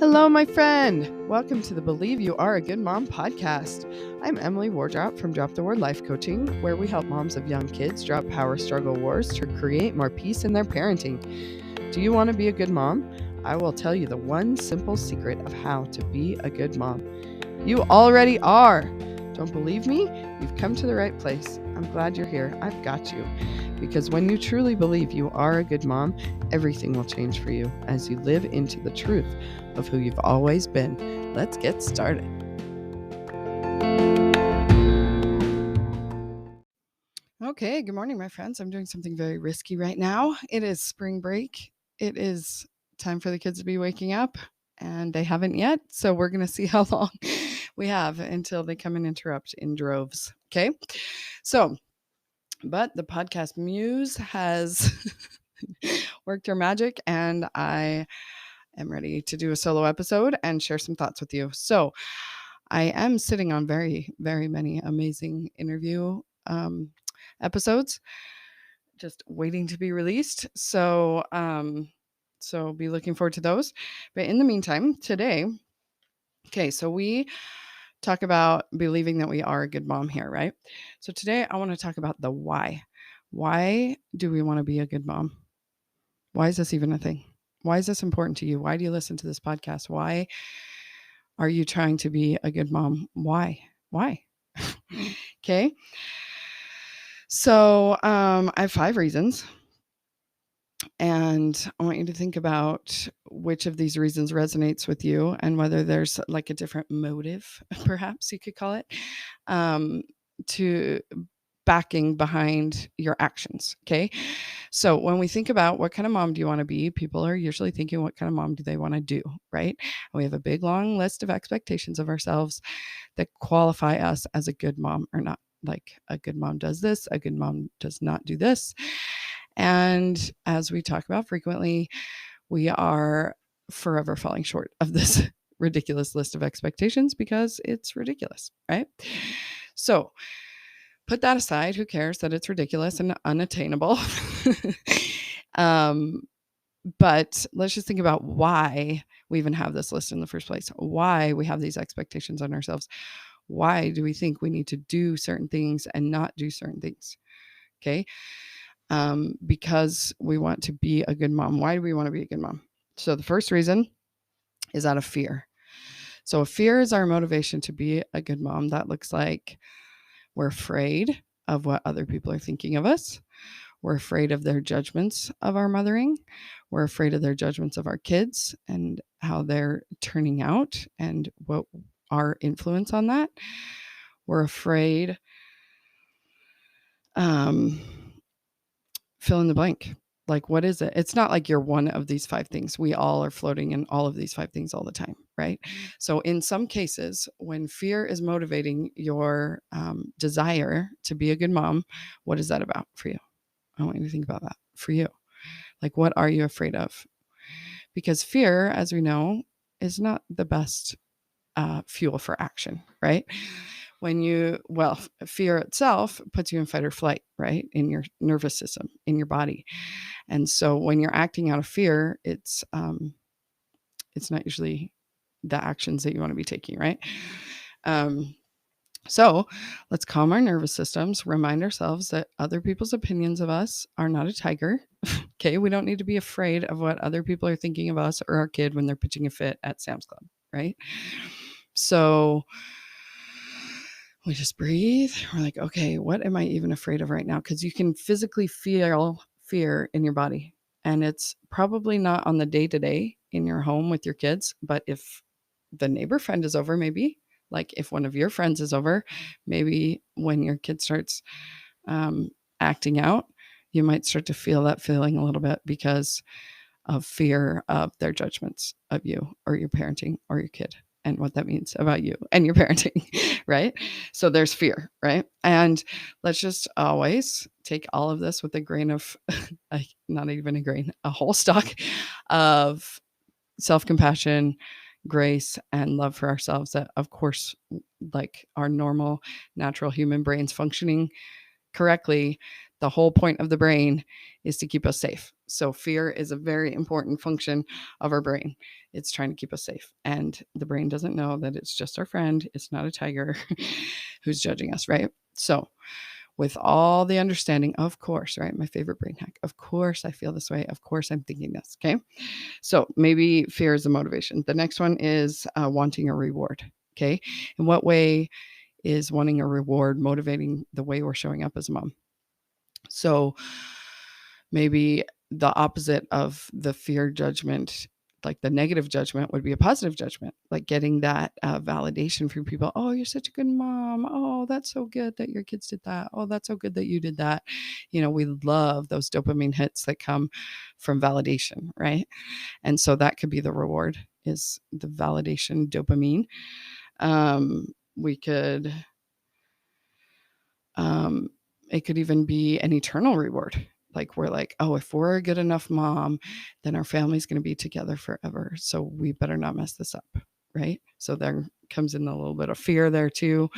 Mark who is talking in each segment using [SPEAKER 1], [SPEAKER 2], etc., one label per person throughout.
[SPEAKER 1] Hello, my friend. Welcome to the Believe You Are a Good Mom podcast. I'm Emily Wardrop from Drop the Word Life Coaching, where we help moms of young kids drop power struggle wars to create more peace in their parenting. Do you want to be a good mom? I will tell you the one simple secret of how to be a good mom. You already are. Don't believe me? You've come to the right place. I'm glad you're here. I've got you. Because when you truly believe you are a good mom, everything will change for you as you live into the truth of who you've always been. Let's get started. Okay, good morning, my friends. I'm doing something very risky right now. It is spring break. It is time for the kids to be waking up, and they haven't yet. So we're going to see how long we have until they come and interrupt in droves. Okay. So, but the podcast muse has worked her magic, and I am ready to do a solo episode and share some thoughts with you. So I am sitting on very, very many amazing interview episodes just waiting to be released. So be looking forward to those. But in the meantime, today, so we talk about believing that we are a good mom here, right? So today I want to talk about the why. Why do we want to be a good mom? Why is this even a thing? Why is this important to you? Why do you listen to this podcast? Why are you trying to be a good mom? Why? Okay. So I have 5 reasons. And I want you to think about which of these reasons resonates with you and whether there's like a different motive, perhaps you could call it, to backing behind your actions. Okay. So when we think about what kind of mom do you want to be, people are usually thinking, what kind of mom do they want to do? Right. And we have a big, long list of expectations of ourselves that qualify us as a good mom or not. Like a good mom does this, a good mom does not do this. And as we talk about frequently, we are forever falling short of this ridiculous list of expectations because it's ridiculous, right? So put that aside. Who cares that it's ridiculous and unattainable? But let's just think about why we even have this list in the first place, why we have these expectations on ourselves. Why do we think we need to do certain things and not do certain things? Okay. Because we want to be a good mom. Why do we want to be a good mom? So the first reason is out of fear. So fear is our motivation to be a good mom. That looks like we're afraid of what other people are thinking of us. We're afraid of their judgments of our mothering. We're afraid of their judgments of our kids and how they're turning out and what our influence on that. We're afraid, fill in the blank. Like, what is it? It's not like you're one of these 5 things. We all are floating in all of these 5 things all the time, right? So in some cases, when fear is motivating your desire to be a good mom, what is that about for you? I want you to think about that for you. Like, what are you afraid of? Because fear, as we know, is not the best fuel for action, right? Fear itself puts you in fight or flight, right? In your nervous system, in your body. And so when you're acting out of fear, it's not usually the actions that you want to be taking, right? So let's calm our nervous systems, remind ourselves that other people's opinions of us are not a tiger. Okay. We don't need to be afraid of what other people are thinking of us or our kid when they're pitching a fit at Sam's Club, right? So we just breathe. We're like, okay, what am I even afraid of right now? Because you can physically feel fear in your body. And it's probably not on the day-to-day in your home with your kids. But if the neighbor friend is over, maybe, like if one of your friends is over, maybe when your kid starts acting out, you might start to feel that feeling a little bit because of fear of their judgments of you or your parenting or your kid and what that means about you and your parenting, right? So there's fear, right? And let's just always take all of this with a grain of, not even a grain, a whole stock of self-compassion, grace, and love for ourselves that, of course, like our normal, natural human brains functioning correctly, The whole point of the brain is to keep us safe. So fear is a very important function of our brain. It's trying to keep us safe. And the brain doesn't know that it's just our friend. It's not a tiger who's judging us, right? So with all the understanding, of course, right? My favorite brain hack. Of course, I feel this way. Of course, I'm thinking this. Okay. So maybe fear is the motivation. The next one is wanting a reward. Okay. In what way is wanting a reward motivating the way we're showing up as a mom? So maybe the opposite of the fear judgment, like the negative judgment, would be a positive judgment, like getting that validation from people. Oh, you're such a good mom. Oh, that's so good that your kids did that. Oh, that's so good that you did that. We love those dopamine hits that come from validation, right? And so that could be the reward, is the validation dopamine. We could it could even be an eternal reward. Like we're like, oh, if we're a good enough mom, then our family's going to be together forever. So we better not mess this up. Right. So there comes in a little bit of fear there too,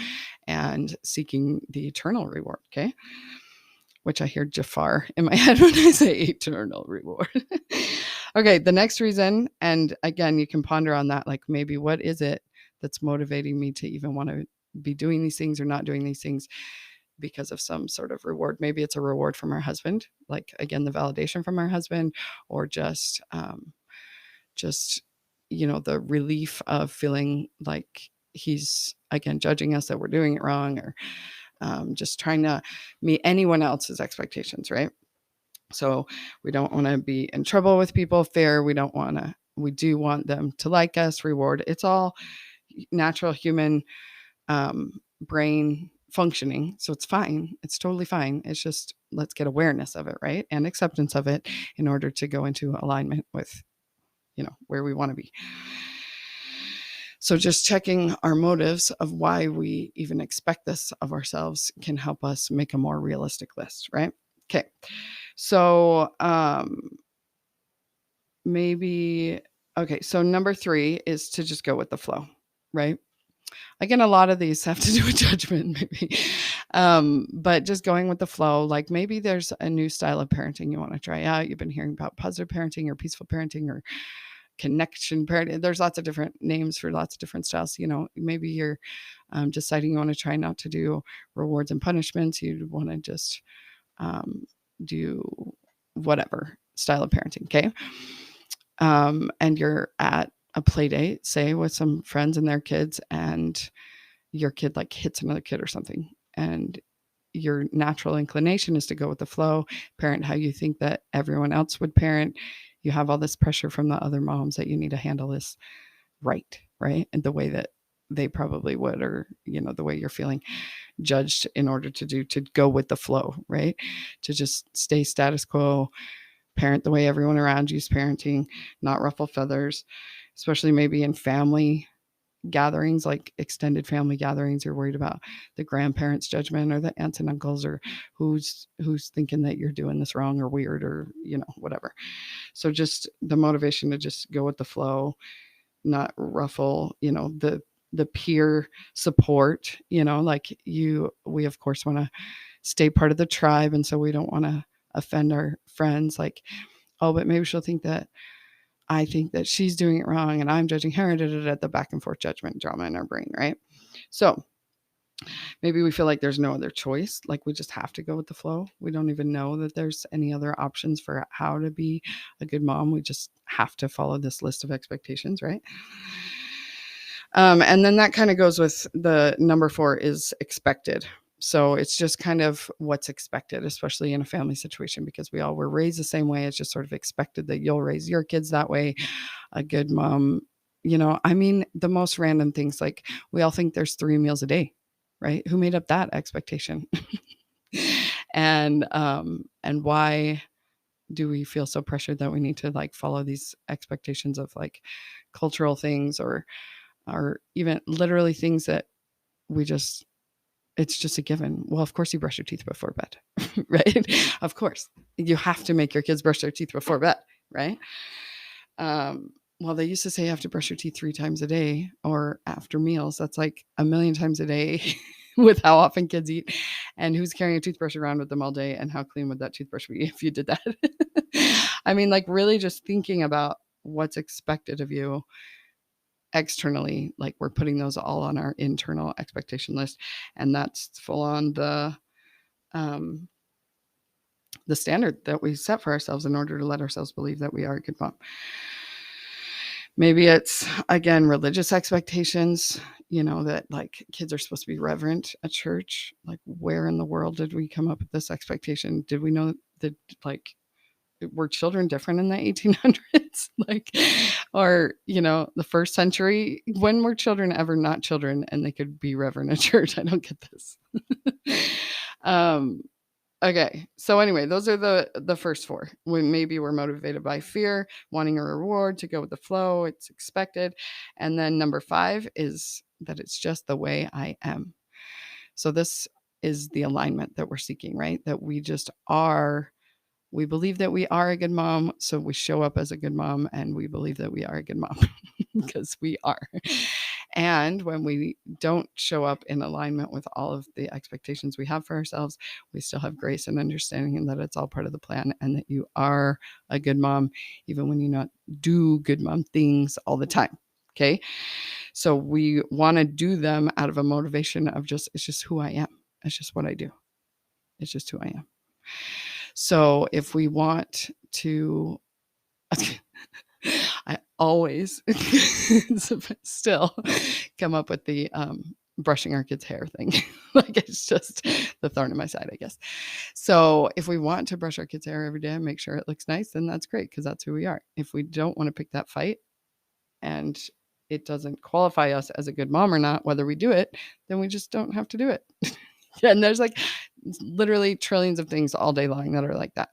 [SPEAKER 1] and seeking the eternal reward. Okay. Which I hear Jafar in my head when I say eternal reward. Okay. The next reason, and again, you can ponder on that. Like maybe what is it that's motivating me to even want to be doing these things or not doing these things? Because of some sort of reward. Maybe it's a reward from our husband, like again, the validation from our husband, or just the relief of feeling like he's again judging us that we're doing it wrong, or just trying to meet anyone else's expectations, right? So we don't want to be in trouble with people. Fair. We do want them to like us. Reward. It's all natural human brain functioning. So it's fine. It's totally fine. It's just, let's get awareness of it, right? And acceptance of it in order to go into alignment with, where we want to be. So just checking our motives of why we even expect this of ourselves can help us make a more realistic list, right? Okay. So so number 3 is to just go with the flow, right? Again, a lot of these have to do with judgment, maybe. But just going with the flow, like maybe there's a new style of parenting you want to try out. You've been hearing about positive parenting or peaceful parenting or connection parenting. There's lots of different names for lots of different styles. Maybe you're deciding you want to try not to do rewards and punishments. You want to just do whatever style of parenting. Okay. And you're at a play date, say with some friends and their kids, and your kid like hits another kid or something. And your natural inclination is to go with the flow, parent how you think that everyone else would parent. You have all this pressure from the other moms that you need to handle this right? And the way that they probably would, or, the way you're feeling judged in order to go with the flow, right? To just stay status quo, parent the way everyone around you is parenting, not ruffle feathers, especially maybe in family gatherings, like extended family gatherings. You're worried about the grandparents' judgment, or the aunts and uncles, or who's thinking that you're doing this wrong or weird, or whatever. So just the motivation to just go with the flow, not ruffle the peer support, like we of course want to stay part of the tribe, and so we don't want to offend our friends, like, oh, but maybe she'll think that I think that she's doing it wrong and I'm judging her, the back and forth judgment drama in our brain, right? So maybe we feel like there's no other choice, like we just have to go with the flow. We don't even know that there's any other options for how to be a good mom. We just have to follow this list of expectations, right? And then that kind of goes with the number 4 is expected. So it's just kind of what's expected, especially in a family situation, because we all were raised the same way. It's just sort of expected that you'll raise your kids that way. A good mom, the most random things, like we all think there's 3 meals a day, right? Who made up that expectation? And why do we feel so pressured that we need to like follow these expectations of like cultural things, or even literally things that it's just a given. Well, of course you brush your teeth before bed, right? Of course you have to make your kids brush their teeth before bed, right? Well, they used to say you have to brush your teeth 3 times a day or after meals. That's like a million times a day. with how often kids eat and who's carrying a toothbrush around with them all day and how clean would that toothbrush be if you did that. I mean, like really just thinking about what's expected of you externally, like we're putting those all on our internal expectation list, and that's full on the standard that we set for ourselves in order to let ourselves believe that we are a good mom. Maybe it's, again, religious expectations, that like kids are supposed to be reverent at church. Like, where in the world did we come up with this expectation? Did we know that, like, were children different in the 1800s? Like, or, the first century? When were children ever not children and they could be reverent at church? I don't get this. Okay. So anyway, those are the first four. Maybe we're motivated by fear, wanting a reward, to go with the flow, it's expected. And then number 5 is that it's just the way I am. So this is the alignment that we're seeking, right? That we just are. We believe that we are a good mom, so we show up as a good mom, and we believe that we are a good mom because we are. And when we don't show up in alignment with all of the expectations we have for ourselves, we still have grace and understanding, and that it's all part of the plan, and that you are a good mom, even when you not do good mom things all the time. Okay. So we want to do them out of a motivation of it's just who I am. It's just what I do. It's just who I am. So if we want to, I always still come up with the brushing our kids' hair thing. Like, it's just the thorn in my side, I guess. So if we want to brush our kids' hair every day and make sure it looks nice, then that's great, because that's who we are. If we don't want to pick that fight and it doesn't qualify us as a good mom or not, whether we do it, then we just don't have to do it. And there's like literally trillions of things all day long that are like that.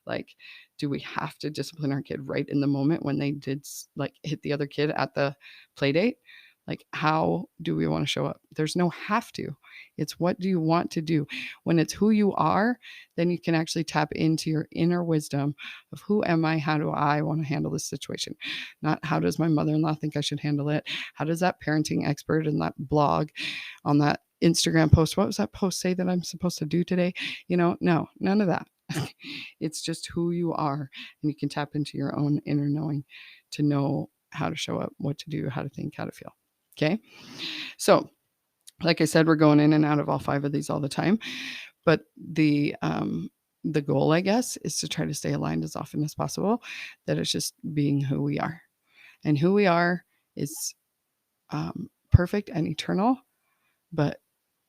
[SPEAKER 1] Like, do we have to discipline our kid right in the moment when they did like hit the other kid at the play date? Like, how do we want to show up? There's no have to. It's what do you want to do? When it's who you are, then you can actually tap into your inner wisdom of who am I? How do I want to handle this situation? Not how does my mother-in-law think I should handle it? How does that parenting expert in that blog on that Instagram post, what was that post say that I'm supposed to do today? No, none of that. It's just who you are, and you can tap into your own inner knowing to know how to show up, what to do, how to think, how to feel. Okay. So like I said, we're going in and out of all 5 of these all the time, but the goal, I guess, is to try to stay aligned as often as possible. That it's just being who we are, and who we are is perfect and eternal,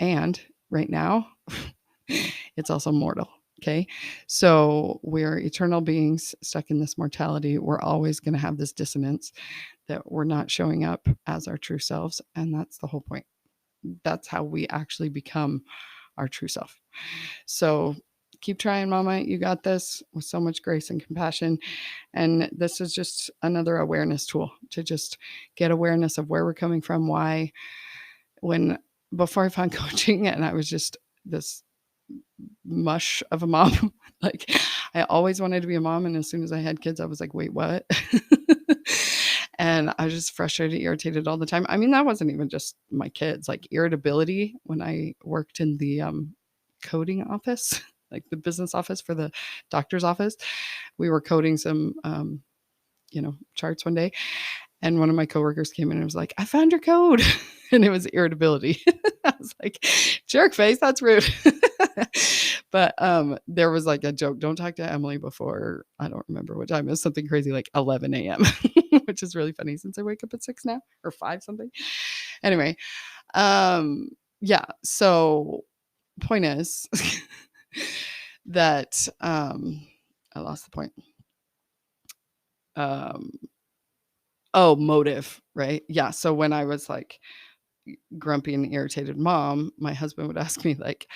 [SPEAKER 1] and right now it's also mortal. Okay. So we're eternal beings stuck in this mortality. We're always going to have this dissonance that we're not showing up as our true selves. And that's the whole point. That's how we actually become our true self. So keep trying, mama. You got this, with so much grace and compassion. And this is just another awareness tool to just get awareness of where we're coming from, why. Before I found coaching, and I was just this mush of a mom. Like, I always wanted to be a mom, and as soon as I had kids, I was like, wait, what? And I was just frustrated, irritated all the time. I mean, that wasn't even just my kids. Like, irritability when I worked in the coding office, like the business office for the doctor's office. We were coding some charts one day, and one of my coworkers came in and was like, I found your code. And it was irritability. I was like, jerk face, that's rude. But there was like a joke, don't talk to Emily before, I don't remember what time. It was something crazy like 11 a.m., which is really funny since I wake up at 6 now, or 5 something. Anyway, yeah. So point is that I lost the point. Motive, right? Yeah. So when I was like grumpy and irritated mom, my husband would ask me like,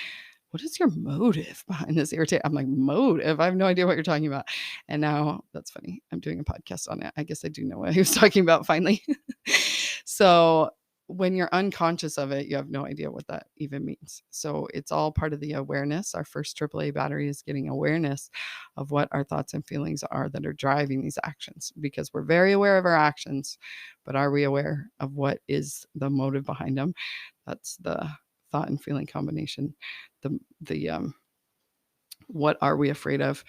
[SPEAKER 1] what is your motive behind this irritate? I'm like, motive? I have no idea what you're talking about. And now that's funny. I'm doing a podcast on it. I guess I do know what he was talking about finally. So when you're unconscious of it, you have no idea what that even means. So it's all part of the awareness. Our first AAA battery is getting awareness of what our thoughts and feelings are that are driving these actions, because we're very aware of our actions, but are we aware of what is the motive behind them? That's the thought and feeling combination. The what are we afraid of?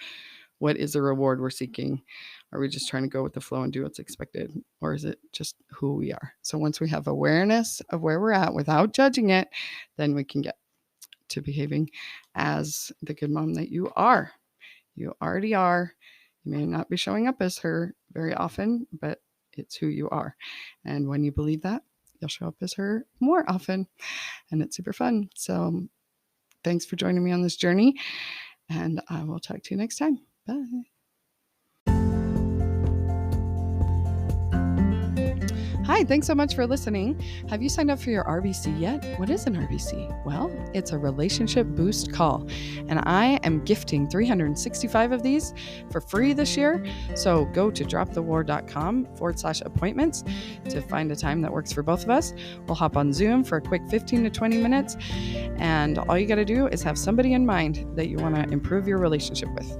[SPEAKER 1] What is the reward we're seeking? Are we just trying to go with the flow and do what's expected? Or is it just who we are? So once we have awareness of where we're at without judging it, then we can get to behaving as the good mom that you are. You already are. You may not be showing up as her very often, but it's who you are. And when you believe that, you'll show up as her more often. And it's super fun. So thanks for joining me on this journey. And I will talk to you next time. Bye. Hi, thanks so much for listening. Have you signed up for your RBC yet? What is an RBC? Well, it's a relationship boost call, and I am gifting 365 of these for free this year. So go to dropthewar.com/appointments to find a time that works for both of us. We'll hop on Zoom for a quick 15 to 20 minutes, and all you got to do is have somebody in mind that you want to improve your relationship with.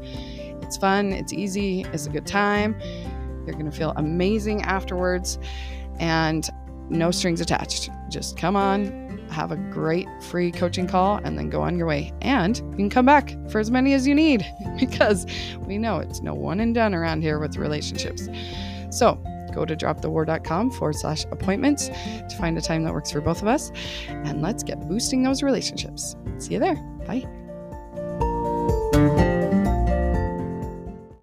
[SPEAKER 1] It's fun, it's easy, it's a good time. You're going to feel amazing afterwards. And no strings attached. Just come on, have a great free coaching call, and then go on your way. And you can come back for as many as you need, because we know it's no one and done around here with relationships. So go to dropthewar.com/appointments to find a time that works for both of us. And let's get boosting those relationships. See you there. Bye.